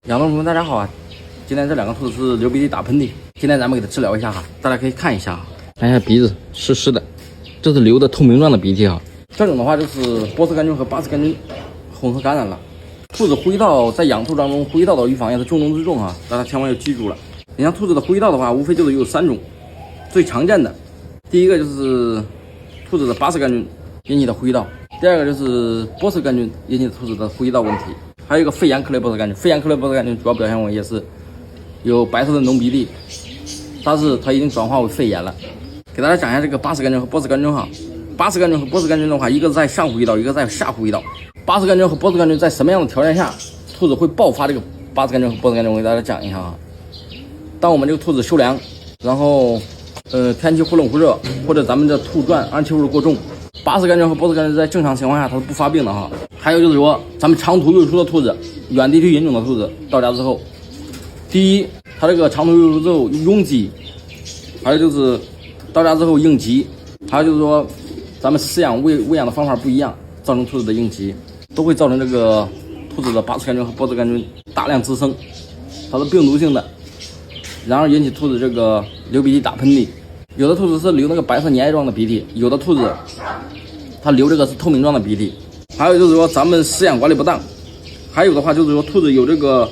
养兔朋友们大家好啊！今天这两个兔子是流鼻涕打喷嚏，今天咱们给它治疗一下哈，大家可以看一下哈，看一下鼻子湿湿的，这是流的透明状的鼻涕哈。这种的话就是波氏杆菌和巴氏杆菌混合感染了。兔子呼吸道在养兔当中，呼吸道的预防也是重中之重哈，大家千万要记住了。你像兔子的呼吸道的话，无非就是有3种，最常见的，第一个就是兔子的巴氏杆菌引起的呼吸道，第二个就是波氏杆菌引起的兔子的呼吸道问题。还有一个肺炎克雷波氏杆菌，肺炎克雷波氏杆菌主要表现为也是有白色的浓鼻涕，但是它已经转化为肺炎了。给大家讲一下这个巴氏杆菌和波氏杆菌哈。巴氏杆菌和波氏杆菌的话，一个在上呼吸道，一个在下呼吸道。巴氏杆菌和波氏杆菌在什么样的条件下，兔子会爆发这个巴氏杆菌和波氏杆菌？我给大家讲一下啊。当我们这个兔子休凉，然后天气忽冷忽热，或者咱们的兔转氨气物质过重，巴氏杆菌和波氏杆菌在正常情况下它是不发病的哈。还有就是说，咱们长途运输的兔子，远地区引种的兔子到家之后，第一，它这个长途运输之后拥挤，还有就是到家之后应急，还有就是说咱们饲养喂养的方法不一样，造成兔子的应急，都会造成这个兔子的巴氏杆菌和波氏杆菌大量滋生，它是病毒性的，然后引起兔子这个流鼻涕打喷嚏。有的兔子是流那个白色粘液状的鼻涕，有的兔子它流这个是透明状的鼻涕。还有就是说咱们饲养管理不当，还有的话就是说兔子有这个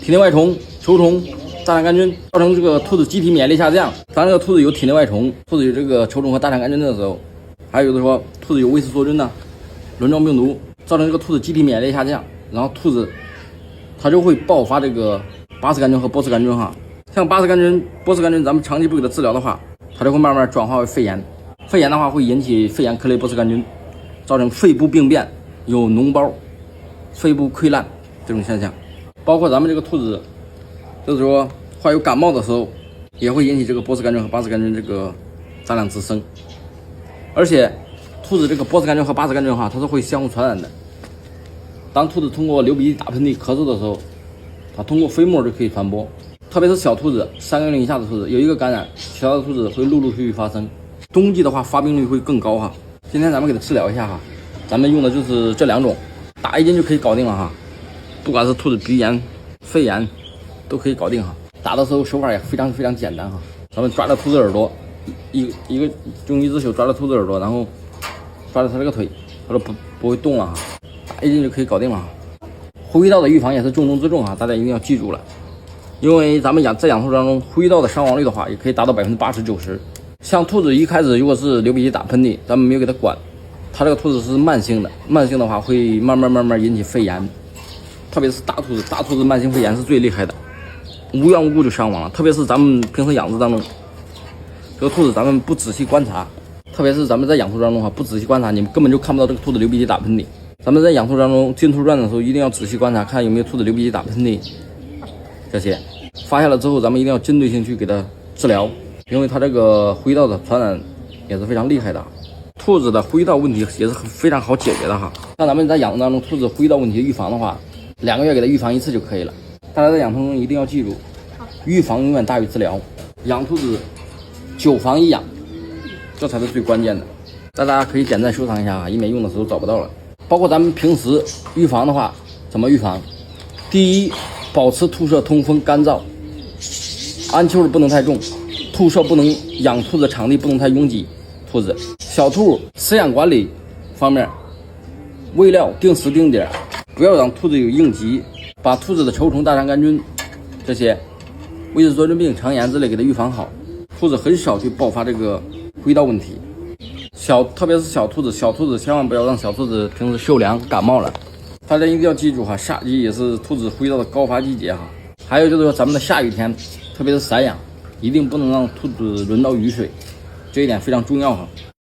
体内外虫、球虫、大肠杆菌，造成这个兔子机体免疫力下降。当这个兔子有体内外虫，兔子有这个球虫和大肠杆菌的时候，还有就是说兔子有胃食梭菌呢、轮状病毒，造成这个兔子机体免疫力下降，然后兔子它就会爆发这个巴氏杆菌和波氏杆菌哈。像巴氏杆菌、波氏杆菌，咱们长期不给它治疗的话，它就会慢慢转化为肺炎。肺炎的话会引起肺炎克雷波氏杆菌，造成肺部病变，有脓包、肺部溃烂这种现象。包括咱们这个兔子，就是说患有感冒的时候，也会引起这个波氏杆菌和巴氏杆菌这个大量滋生。而且，兔子这个波氏杆菌和巴氏杆菌哈，它是会相互传染的。当兔子通过流鼻涕、打喷嚏、咳嗽的时候，它通过飞沫就可以传播。特别是小兔子，3个月以下的兔子有一个感染，其他的兔子会陆陆续续发生。冬季的话，发病率会更高哈。今天咱们给它治疗一下哈，咱们用的就是这2种，打1斤就可以搞定了哈。不管是兔子鼻炎、肺炎，都可以搞定哈。打的时候手法也非常简单哈。咱们抓着兔子耳朵，一个用1只手抓着兔子耳朵，然后抓着它这个腿，它就不会动了哈。打1斤就可以搞定了哈。呼吸道的预防也是重中之重哈，大家一定要记住了。因为咱们在养兔当中，呼吸道的伤亡率的话，也可以达到80%、90%。像兔子一开始如果是流鼻涕、打喷嚏，咱们没有给它管，它这个兔子是慢性的，慢性的话会慢慢引起肺炎，特别是大兔子，大兔子慢性肺炎是最厉害的，无缘无故就伤亡了。特别是咱们平时养殖当中，这个兔子咱们不仔细观察，特别是咱们在养兔当中哈，不仔细观察，你们根本就看不到这个兔子流鼻涕、打喷嚏。咱们在养兔当中进兔转的时候，一定要仔细观察，看有没有兔子流鼻涕、打喷嚏。这些发现了之后，咱们一定要针对性去给它治疗，因为它这个呼吸道的传染也是非常厉害的。兔子的呼吸道问题也是非常好解决的哈。像咱们在养殖当中，兔子呼吸道问题预防的话，2个月给它预防1次就可以了。大家在养兔中一定要记住，预防永远大于治疗。养兔子久防一养，这才是最关键的。大家可以点赞收藏一下啊，以免用的时候找不到了。包括咱们平时预防的话，怎么预防？第一，保持兔舍通风干燥，氨气物质不能太重，兔舍不能养兔子场地不能太拥挤。兔子小兔饲养管理方面，喂料定时定点，不要让兔子有应急，把兔子的球虫、大肠杆菌这些胃食梭菌病、肠炎之类给它预防好，兔子很少去爆发这个呼吸道问题。特别是小兔子千万不要让小兔子平时休凉感冒了。大家一定要记住哈，夏季也是兔子呼吸道的高发季节哈。还有就是说咱们的下雨天，特别是散养，一定不能让兔子轮到雨水，这一点非常重要哈。